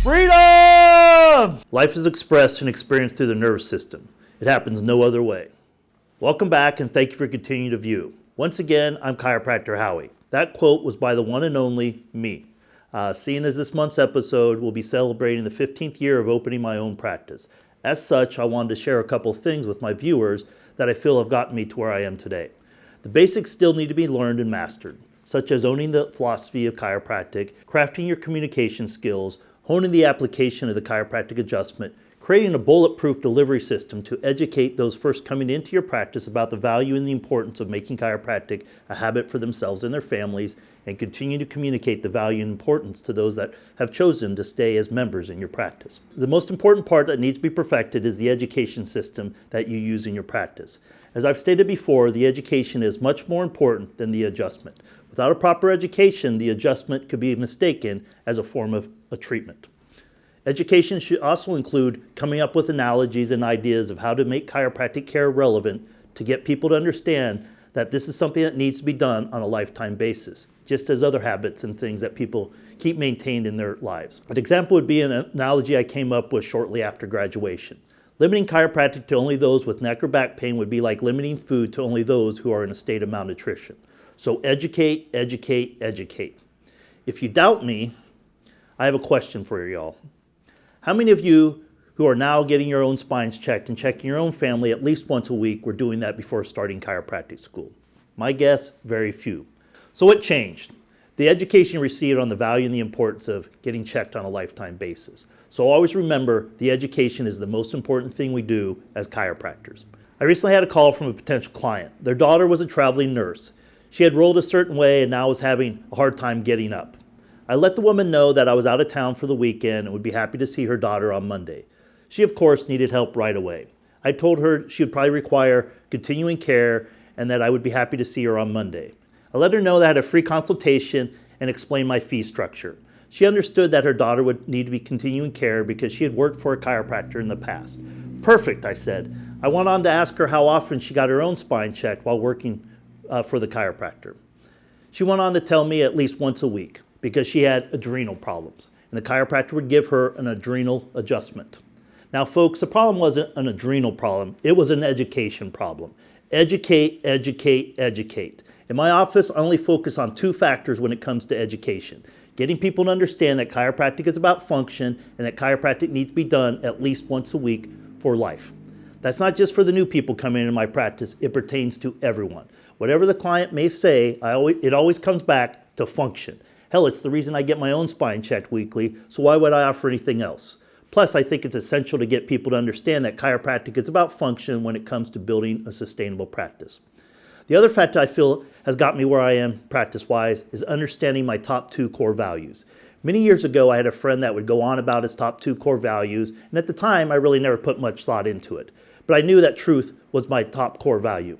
Freedom! Life is expressed and experienced through the nervous system. It happens no other way. Welcome back and thank you for continuing to view. Once again, I'm Chiropractor Howie. That quote was by the one and only me. Seeing as this month's episode will be celebrating the 15th year of opening my own practice. As such, I wanted to share a couple things with my viewers that I feel have gotten me to where I am today. The basics still need to be learned and mastered, such as owning the philosophy of chiropractic, crafting your communication skills, honing the application of the chiropractic adjustment, creating a bulletproof delivery system to educate those first coming into your practice about the value and the importance of making chiropractic a habit for themselves and their families, and continue to communicate the value and importance to those that have chosen to stay as members in your practice. The most important part that needs to be perfected is the education system that you use in your practice. As I've stated before, the education is much more important than the adjustment. Without a proper education, the adjustment could be mistaken as a form of a treatment. Education should also include coming up with analogies and ideas of how to make chiropractic care relevant to get people to understand that this is something that needs to be done on a lifetime basis, just as other habits and things that people keep maintained in their lives. An example would be an analogy I came up with shortly after graduation. Limiting chiropractic to only those with neck or back pain would be like limiting food to only those who are in a state of malnutrition. So educate, educate, educate. If you doubt me, I have a question for y'all. How many of you who are now getting your own spines checked and checking your own family at least once a week were doing that before starting chiropractic school? My guess, very few. So what changed? The education you received on the value and the importance of getting checked on a lifetime basis. So always remember, the education is the most important thing we do as chiropractors. I recently had a call from a potential client. Their daughter was a traveling nurse. She had rolled a certain way and now was having a hard time getting up. I let the woman know that I was out of town for the weekend and would be happy to see her daughter on Monday. She, of course, needed help right away. I told her she would probably require continuing care and that I would be happy to see her on Monday. I let her know that I had a free consultation and explained my fee structure. She understood that her daughter would need to be continuing care because she had worked for a chiropractor in the past. Perfect, I said. I went on to ask her how often she got her own spine checked while working for the chiropractor. She went on to tell me at least once a week because she had adrenal problems, and the chiropractor would give her an adrenal adjustment. Now, folks, the problem wasn't an adrenal problem. It was an education problem. Educate, educate, educate. In my office, I only focus on two factors when it comes to education. Getting people to understand that chiropractic is about function and that chiropractic needs to be done at least once a week for life. That's not just for the new people coming into my practice. It pertains to everyone. Whatever the client may say, it always comes back to function. Hell, it's the reason I get my own spine checked weekly, so why would I offer anything else? Plus, I think it's essential to get people to understand that chiropractic is about function when it comes to building a sustainable practice. The other factor I feel has got me where I am practice-wise is understanding my top two core values. Many years ago, I had a friend that would go on about his top two core values, and at the time, I really never put much thought into it. But I knew that truth was my top core value.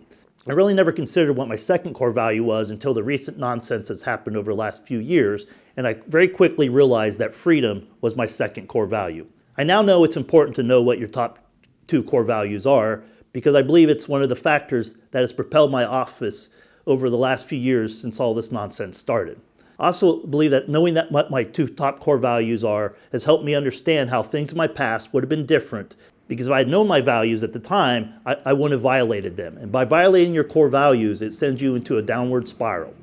I really never considered what my second core value was until the recent nonsense that's happened over the last few years, and I very quickly realized that freedom was my second core value. I now know it's important to know what your top two core values are because I believe it's one of the factors that has propelled my office over the last few years since all this nonsense started. I also believe that knowing that what my two top core values are has helped me understand how things in my past would have been different. Because if I had known my values at the time, I wouldn't have violated them. And by violating your core values, it sends you into a downward spiral.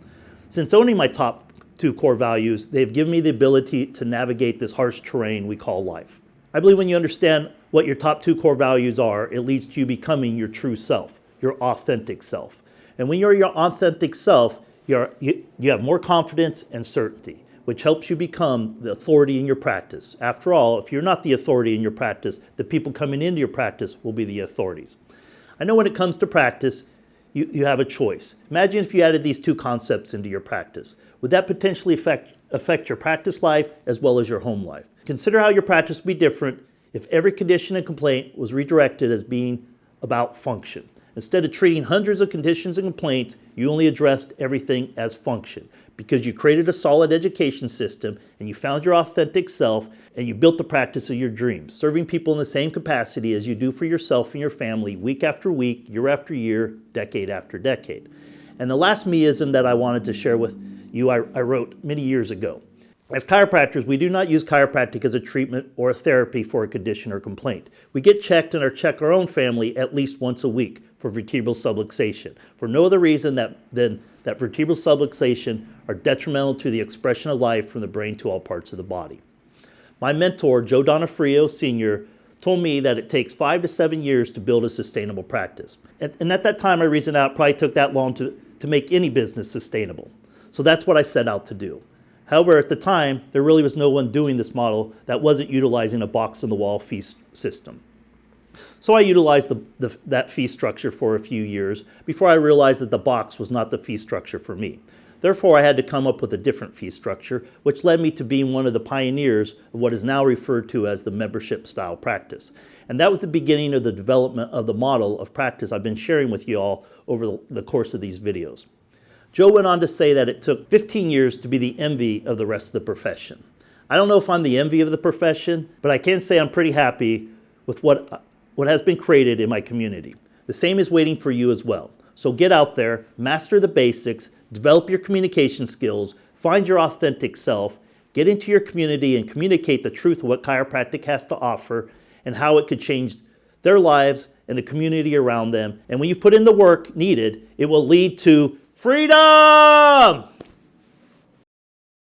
Since owning my top two core values, they've given me the ability to navigate this harsh terrain we call life. I believe when you understand what your top two core values are, it leads to you becoming your true self, your authentic self. And when you're your authentic self, you have more confidence and certainty, which helps you become the authority in your practice. After all, if you're not the authority in your practice, the people coming into your practice will be the authorities. I know when it comes to practice, you have a choice. Imagine if you added these two concepts into your practice. Would that potentially affect your practice life as well as your home life? Consider how your practice would be different if every condition and complaint was redirected as being about function. Instead of treating hundreds of conditions and complaints, you only addressed everything as function because you created a solid education system and you found your authentic self and you built the practice of your dreams, serving people in the same capacity as you do for yourself and your family week after week, year after year, decade after decade. And the last meism that I wanted to share with you, I wrote many years ago. As chiropractors, we do not use chiropractic as a treatment or a therapy for a condition or complaint. We get checked and check our own family at least once a week for vertebral subluxation, for no other reason than that vertebral subluxation are detrimental to the expression of life from the brain to all parts of the body. My mentor, Joe Donofrio Sr., told me that it takes 5 to 7 years to build a sustainable practice. And at that time, I reasoned out it probably took that long to make any business sustainable. So that's what I set out to do. However, at the time, there really was no one doing this model that wasn't utilizing a box-on-the-wall fee system. So I utilized that fee structure for a few years before I realized that the box was not the fee structure for me. Therefore, I had to come up with a different fee structure, which led me to being one of the pioneers of what is now referred to as the membership style practice. And that was the beginning of the development of the model of practice I've been sharing with you all over the course of these videos. Joe went on to say that it took 15 years to be the envy of the rest of the profession. I don't know if I'm the envy of the profession, but I can say I'm pretty happy with what has been created in my community. The same is waiting for you as well. So get out there, master the basics, develop your communication skills, find your authentic self, get into your community and communicate the truth of what chiropractic has to offer and how it could change their lives and the community around them. And when you put in the work needed, it will lead to freedom!